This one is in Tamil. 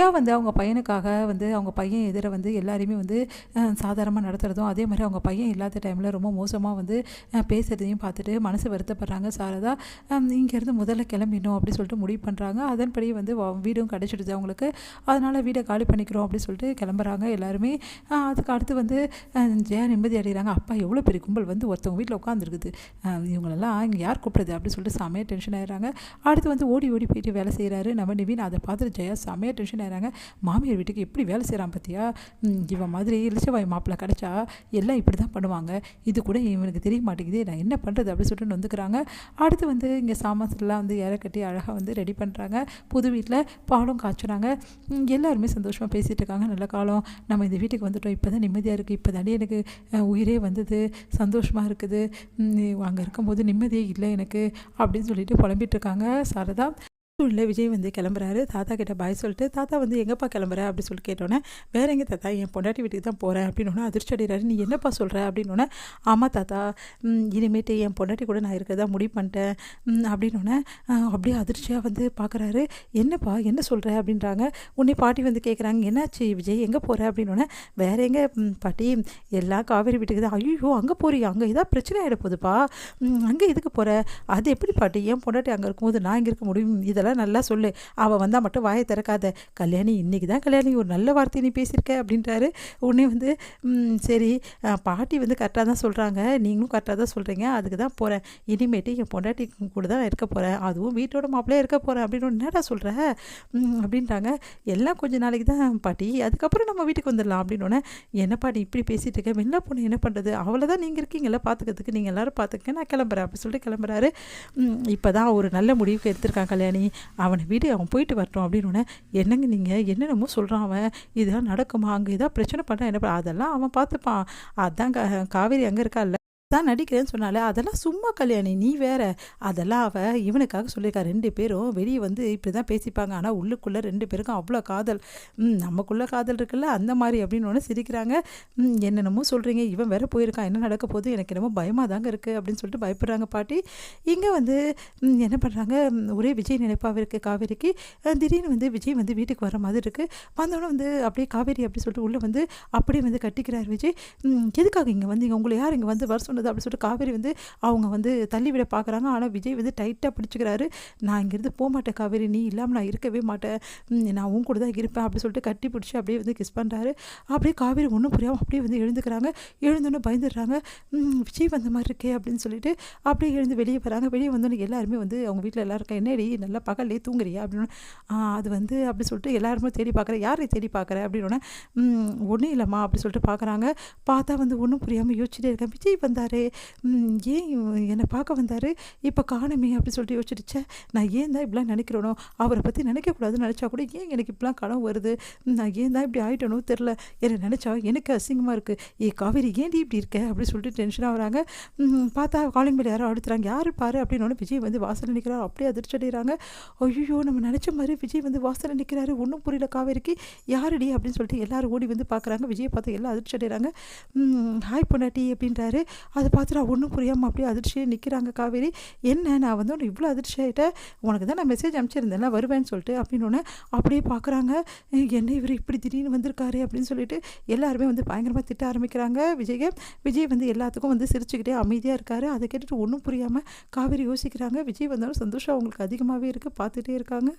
ஜெயா வந்து அவங்க பையனுக்காக வந்து அவங்க பையன் எதிர வந்து எல்லாரையுமே வந்து சாதாரணமாக நடத்துகிறதும், அதே மாதிரி அவங்க பையன் இல்லாத டைமில் ரொம்ப மோசமாக வந்து பேசுகிறதையும் பார்த்துட்டு மனசு வருத்தப்படுறாங்க சாரதா. இங்கேருந்து முதல்ல கிளம்பிடணும் அப்படி சொல்லிட்டு முடிவு பண்ணுறாங்க. அதன்படி வந்து வீடும் கிடச்சிடுது அவங்களுக்கு. அதனால் வீடை காலி பண்ணிக்கிறோம் அப்படின்னு சொல்லிட்டு கிளம்புறாங்க எல்லாருமே. அதுக்கு அடுத்து வந்து ஜெயா நிம்மதி அடைகிறாங்க. அப்பா எவ்வளோ பெரிய கும்பல் வந்து ஒருத்தவங்க வீட்டில் உட்காந்துருக்குது, இவங்களெல்லாம் இங்கே யார் கூப்பிடுறது அப்படின்னு சொல்லிட்டு செமையாக டென்ஷன் ஆகிடுறாங்க. அடுத்து வந்து ஓடி ஓடி போயிட்டு வேலை செய்கிறாரு நம்ம நிவின். அதை பார்த்துட்டு ஜெயா செமையாக டென்ஷன் ஆகிறாங்க. மாமியார் வீட்டுக்கு எப்படி வேலை செய்கிறான் பார்த்தியா, இவன் மாதிரி இளிச்சவாய் மாப்பிள்ளை கிடச்சா எல்லாம் இப்படி தான் பண்ணுவாங்க, இது கூட இவனுக்கு தெரிய மாட்டேங்குது, நான் என்ன பண்ணுறது அப்படின்னு சொல்லிட்டு வந்துக்கிறாங்க. அடுத்து வந்து இங்கே சாமான்லாம் வந்து இற கட்டி அழகாக வந்து ரெடி பண்ணுறாங்க. புது வீட்டில் பாலும் காய்ச்சுறாங்க. எல்லாருமே சந்தோஷமாக பேசிகிட்டு இருக்காங்க. நல்ல காலம், நம்ம இந்த வீட்டுக்கு வந்துட்டோம், இப்போ தான் நிம்மதியாக இருக்குது, இப்போ தானே எனக்கு உயிரே வந்தது, சந்தோஷமாக இருக்குது, அங்கே இருக்கும்போது நிம்மதியே இல்லை எனக்கு அப்படின்னு சொல்லிட்டு புலம்பிட்டு இருக்காங்க சாரதா. இல்லை விஜய் வந்து கிளம்புறாரு. தாத்தா கிட்ட பாய் சொல்லிட்டு, தாத்தா வந்து எங்கப்பா கிளம்புற அப்படின்னு சொல்லி கேட்டோன்னே, வேற எங்கே தாத்தா, என் பொண்டாட்டி வீட்டுக்கு தான் போகிறேன் அப்படின்னு அதிர்ச்சி அடைகிறாரு. நீ என்னப்பா சொல்கிற அப்படின்னோடனே, ஆமாம் தாத்தா, இனிமேட்டு என் பொண்டாட்டி கூட நான் இருக்கிறதா முடிவு பண்ணிட்டேன் அப்படின்னோடனே அப்படியே அதிர்ச்சியாக வந்து பார்க்குறாரு. என்னப்பா என்ன சொல்கிற அப்படின்றாங்க. உடனே பாட்டி வந்து கேட்குறாங்க, என்னாச்சு விஜய் எங்கே போகிற அப்படின்னோடனே, வேற எங்கே பாட்டி, எல்லாம் காவேரி வீட்டுக்கு தான். ஐயோ அங்கே போறியா, அங்கே ஏதாவது பிரச்சனை ஆகிட போகுதுப்பா, அங்கே இதுக்கு போகிற, அது எப்படி பாட்டி, என் பொண்டாட்டி அங்கே இருக்கும்போது நான் இங்கே இருக்க முடியும், இதெல்லாம் நல்லா சொல்லு, அவள் வந்தால் மட்டும் வாயை திறக்காத, கல்யாணி இன்றைக்கி தான் கல்யாணி, ஒரு நல்ல வார்த்தை நீ பேசியிருக்க அப்படின்றாரு. உடனே வந்து சரி பாட்டி வந்து கரெக்டாக தான் சொல்கிறாங்க, நீங்களும் கரெக்டாக தான் சொல்கிறீங்க, அதுக்கு தான் போகிறேன், இனிமேட்டு என் பொண்டாட்டி கூட தான் இருக்க போகிறேன், அதுவும் வீட்டோட மாப்பிள்ளையே இருக்க போகிறேன் அப்படின்னு என்னடா சொல்கிற அப்படின்றாங்க. எல்லாம் கொஞ்சம் நாளைக்கு தான் பாட்டி, அதுக்கப்புறம் நம்ம வீட்டுக்கு வந்துடலாம் அப்படின்னோடனே, என்ன பாட்டி இப்படி பேசிகிட்டு இருக்க, வெளில பொண்ணு என்ன பண்ணுறது, அவளை தான் நீங்கள் இருக்கீங்களா பார்த்துக்கிறதுக்கு, நீங்கள் எல்லோரும் பார்த்துக்க, நான் கிளம்புறேன் அப்படி சொல்லிட்டு கிளம்புறாரு. இப்போ தான் ஒரு நல்ல முடிவுக்கு எடுத்திருக்கான் கல்யாணி, அவனை வீடு அவன் போயிட்டு வரட்டும் அப்படின்னு. என்னங்க நீங்கள் என்னென்னமோ சொல்கிறான் அவன், இதெல்லாம் நடக்குமா, அங்கே ஏதாவது பிரச்சனை பண்ணால் என்ன அதெல்லாம் அவன் பார்த்துப்பான், அதான் காவேரி அங்கே இருக்கா இல்லை தான் நடிக்கிறேன்னு சொன்னாலே, அதெல்லாம் சும்மா கல்யாணி, நீ வேற, அதெல்லாம் அவள் இவனுக்காக சொல்லியிருக்கா, 2 பேரும் வெளியே வந்து இப்படி தான் பேசிப்பாங்க, ஆனால் உள்ளுக்குள்ளே 2 பேருக்கும் அவ்வளோ காதல், நமக்குள்ளே காதல் இருக்குல்ல அந்த மாதிரி அப்படின்னு ஒன்று சிரிக்கிறாங்க. என்னென்னமோ சொல்கிறீங்க, இவன் வேற போயிருக்கான், என்ன நடக்க போகுது, எனக்கு என்னமோ பயமாக தாங்க இருக்குது அப்படின்னு சொல்லிட்டு பயப்படுறாங்க பாட்டி. இங்கே வந்து என்ன பண்ணுறாங்க, ஒரே விஜய் நினைப்பாக இருக்குது காவேரிக்கு. திடீர்னு வந்து விஜய் வந்து வீட்டுக்கு வர மாதிரி இருக்குது. வந்தோடனே வந்து அப்படியே காவேரி அப்படி சொல்லிட்டு உள்ளே வந்து அப்படியே வந்து கட்டிக்கிறார் விஜய். எதுக்காக இங்கே வந்து உங்களை யார் இங்கே வந்து வர சொன்னது அப்படின்னு சொல்லிட்டு காவேரி வந்து அவங்க வந்து தள்ளிவிட பார்க்குறாங்க. ஆனால் விஜய் வந்து டைட்டாக பிடிச்சிக்கிறாரு. நான் இங்கேருந்து போக மாட்டேன் காவேரி, நீ இல்லாமல் நான் இருக்கவே மாட்டேன், நான் உன் கூட தான் இருப்பேன் அப்படி சொல்லிட்டு கட்டி பிடிச்சி அப்படியே வந்து கிஸ் பண்ணுறாரு. அப்படியே காவேரி ஒன்றும் புரியாமல் அப்படியே வந்து எழுந்துக்கிறாங்க. எழுந்தோன்னே பயந்துடுறாங்க. விஜய் வந்த மாதிரி இருக்கே அப்படின்னு சொல்லிட்டு அப்படியே எழுந்து வெளியே வராங்க. வெளியே வந்தோன்னே எல்லாருமே வந்து அவங்க வீட்டில் எல்லோரும் இருக்கா, என்னடி நல்லா பகல்லே தூங்குறியா அப்படின்னு. அது வந்து அப்படி சொல்லிட்டு எல்லாருமே தேடி பார்க்குறேன், யாரை தேடி பார்க்குறேன் அப்படின்னோடனே, ஒன்றும் இல்லைம்மா அப்படி சொல்லிட்டு பார்க்குறாங்க. பார்த்தா வந்து ஒன்றும் புரியாமல் யோசிச்சுட்டே இருக்கேன். விஜய் வந்தார், ஏன் என்னை பார்க்க வந்தார், இப்போ காணுமே அப்படி சொல்லிட்டு யோசிச்சிடுச்சேன், நான் ஏன் தான் இப்படிலாம் நினைக்கிறேனோ, அவரை பற்றி நினைக்கக்கூடாதுன்னு நினச்சா கூட ஏன் எனக்கு இப்படிலாம் கனவு வருது, நான் ஏன் தான் இப்படி ஆகிட்டனோ தெரில, என்னை நினச்சா எனக்கு அசிங்கமாக இருக்குது, காவேரி ஏன்டி இப்படி இருக்க அப்படி சொல்லிட்டு டென்ஷனாக வராங்க. பார்த்தா காலிங் பெல் யாரோ அடுத்துறாங்க, யார் பாரு அப்படின்னு விஜய் வந்து வாசலில் நிற்கிறார். அப்படியே அதிர்ச்சி அடைகிறாங்க. ஐயோ நம்ம நினச்ச மாதிரி விஜய் வந்து வாசலில் நிற்கிறாரு, ஒன்றும் புரியல காவேரிக்கு, யாருடி அப்படின்னு சொல்லிட்டு எல்லாரும் ஓடி வந்து பார்க்குறாங்க. விஜயை பார்த்து எல்லாம் அதிர்ச்சி அடைகிறாங்க. ஹாய் பொண்டாட்டி அப்படின்றாரு. அதை பார்த்துட்டு ஒன்றும் புரியாமல் அப்படியே அதிர்ச்சியே நிற்கிறாங்க காவேரி. என்ன நான் வந்து ஒன்று இவ்வளோ அதிர்ச்சி ஆகிட்டேன், உனக்கு தான் நான் மெசேஜ் அனுப்பிச்சிருந்தேன்ல வருவேன்னு சொல்லிட்டு அப்படின்னு அப்படியே பார்க்குறாங்க. என்ன இவர் இப்படி திடீர்னு வந்திருக்காரு அப்படின்னு சொல்லிட்டு எல்லாருமே வந்து பயங்கரமாக திட்ட ஆரம்பிக்கிறாங்க விஜய் வந்து எல்லாத்துக்கும் வந்து சிரிச்சுக்கிட்டே அமைதியாக இருக்காரு. அதை கேட்டுட்டு ஒன்றும் புரியாமல் காவேரி யோசிக்கிறாங்க. விஜய் வந்தாலும் சந்தோஷம் அவங்களுக்கு அதிகமாகவே இருக்குது, பார்த்துட்டே இருக்காங்க.